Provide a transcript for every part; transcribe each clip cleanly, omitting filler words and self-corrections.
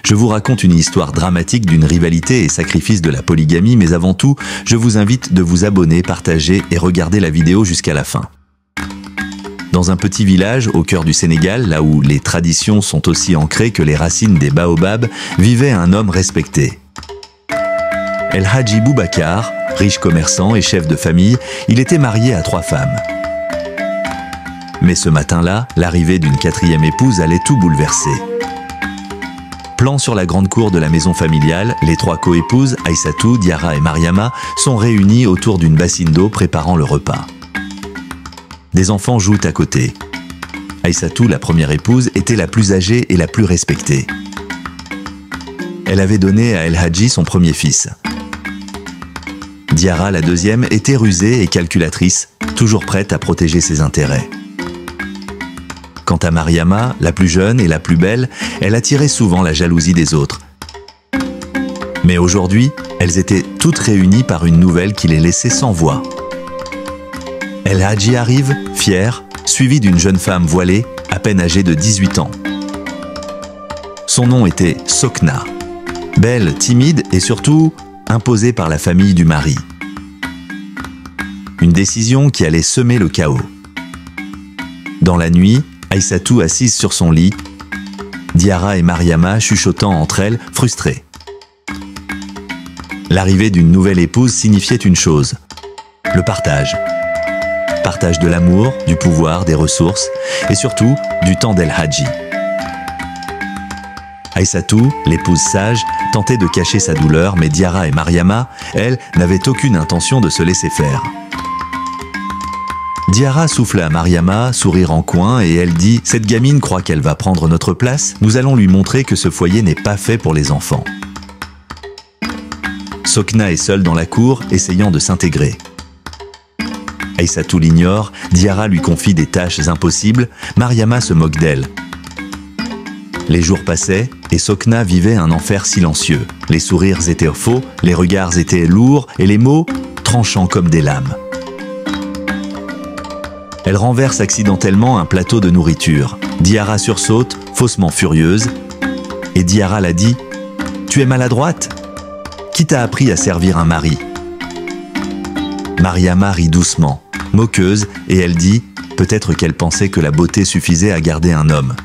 Je vous raconte une histoire dramatique d'une rivalité et sacrifice de la polygamie, mais avant tout, je vous invite de vous abonner, partager et regarder la vidéo jusqu'à la fin. Dans un petit village au cœur du Sénégal, là où les traditions sont aussi ancrées que les racines des baobabs, vivait un homme respecté. El Hadji Boubacar, riche commerçant et chef de famille, il était marié à 3 femmes. Mais ce matin-là, l'arrivée d'une 4e épouse allait tout bouleverser. Plan sur la grande cour de la maison familiale, les 3 coépouses, Aïssatou, Diarra et Mariama, sont réunies autour d'une bassine d'eau préparant le repas. Des enfants jouent à côté. Aïssatou, la première épouse, était la plus âgée et la plus respectée. Elle avait donné à El Hadji son premier fils. Diarra, la deuxième, était rusée et calculatrice, toujours prête à protéger ses intérêts. Quant à Mariama, la plus jeune et la plus belle, elle attirait souvent la jalousie des autres. Mais aujourd'hui, elles étaient toutes réunies par une nouvelle qui les laissait sans voix. El Hadji arrive, fier, suivi d'une jeune femme voilée, à peine âgée de 18 ans. Son nom était Sokna. Belle, timide et surtout imposée par la famille du mari. Une décision qui allait semer le chaos. Dans la nuit, Aïssatou assise sur son lit, Diarra et Mariama chuchotant entre elles, frustrées. L'arrivée d'une nouvelle épouse signifiait une chose, le partage. Partage de l'amour, du pouvoir, des ressources et surtout du temps d'El Hadji. Aïssatou, l'épouse sage, tentait de cacher sa douleur, mais Diarra et Mariama, elles, n'avaient aucune intention de se laisser faire. Diarra souffla à Mariama, sourire en coin, et elle dit « Cette gamine croit qu'elle va prendre notre place, nous allons lui montrer que ce foyer n'est pas fait pour les enfants. » Sokna est seule dans la cour, essayant de s'intégrer. Aïssatou l'ignore, Diarra lui confie des tâches impossibles, Mariama se moque d'elle. Les jours passaient et Sokna vivait un enfer silencieux. Les sourires étaient faux, les regards étaient lourds et les mots tranchants comme des lames. Elle renverse accidentellement un plateau de nourriture. Diarra sursaute, faussement furieuse, et Diarra la dit « Tu es maladroite ? Qui t'a appris à servir un mari ?» Mariama rit doucement, moqueuse, et elle dit peut-être qu'elle pensait que la beauté suffisait à garder un homme.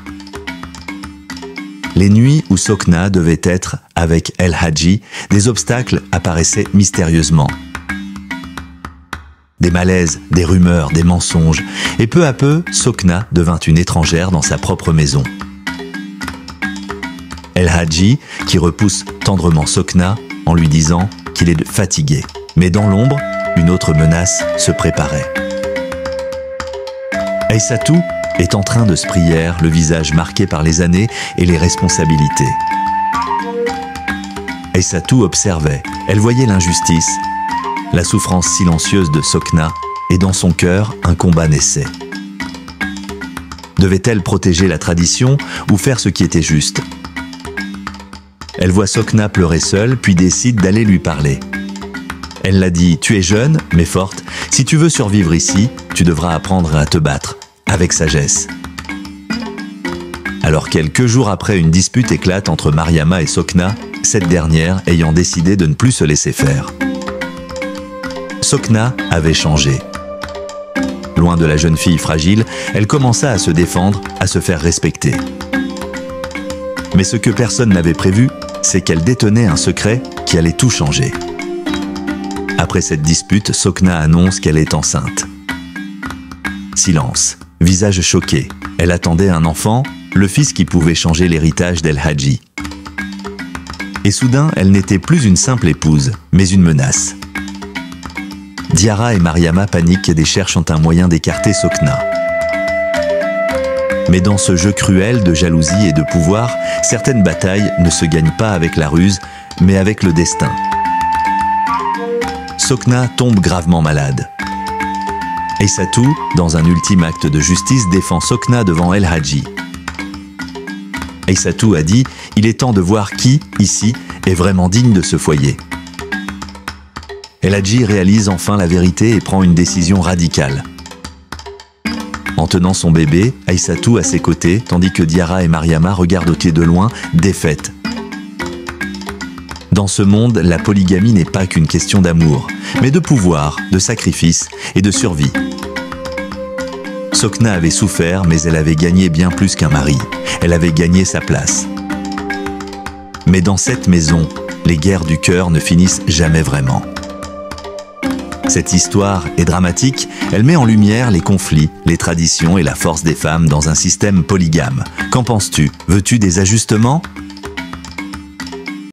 Les nuits où Sokna devait être avec El Hadji, des obstacles apparaissaient mystérieusement. Des malaises, des rumeurs, des mensonges, et peu à peu, Sokna devint une étrangère dans sa propre maison. El Hadji, qui repousse tendrement Sokna en lui disant qu'il est fatigué. Mais dans l'ombre, une autre menace se préparait. Aïssatou est en train de se prier, le visage marqué par les années et les responsabilités. Aïssatou observait, elle voyait l'injustice, la souffrance silencieuse de Sokna, et dans son cœur, un combat naissait. Devait-elle protéger la tradition ou faire ce qui était juste? Elle voit Sokna pleurer seule, puis décide d'aller lui parler. Elle l'a dit « Tu es jeune, mais forte. Si tu veux survivre ici, tu devras apprendre à te battre, avec sagesse. » Alors quelques jours après, une dispute éclate entre Mariama et Sokna, cette dernière ayant décidé de ne plus se laisser faire. Sokna avait changé. Loin de la jeune fille fragile, elle commença à se défendre, à se faire respecter. Mais ce que personne n'avait prévu, c'est qu'elle détenait un secret qui allait tout changer. Après cette dispute, Sokna annonce qu'elle est enceinte. Silence, visage choqué. Elle attendait un enfant, le fils qui pouvait changer l'héritage d'El Hadji. Et soudain, elle n'était plus une simple épouse, mais une menace. Diarra et Mariama paniquent et cherchent un moyen d'écarter Sokna. Mais dans ce jeu cruel de jalousie et de pouvoir, certaines batailles ne se gagnent pas avec la ruse, mais avec le destin. Sokna tombe gravement malade. Aïssatou, dans un ultime acte de justice, défend Sokna devant El Hadji. Aïssatou a dit « Il est temps de voir qui, ici, est vraiment digne de ce foyer. » El Hadji réalise enfin la vérité et prend une décision radicale. En tenant son bébé, Aïssatou à ses côtés, tandis que Diarra et Mariama regardent au pied de loin, défaites. Dans ce monde, la polygamie n'est pas qu'une question d'amour, mais de pouvoir, de sacrifice et de survie. Sokna avait souffert, mais elle avait gagné bien plus qu'un mari. Elle avait gagné sa place. Mais dans cette maison, les guerres du cœur ne finissent jamais vraiment. Cette histoire est dramatique, elle met en lumière les conflits, les traditions et la force des femmes dans un système polygame. Qu'en penses-tu? Veux-tu des ajustements?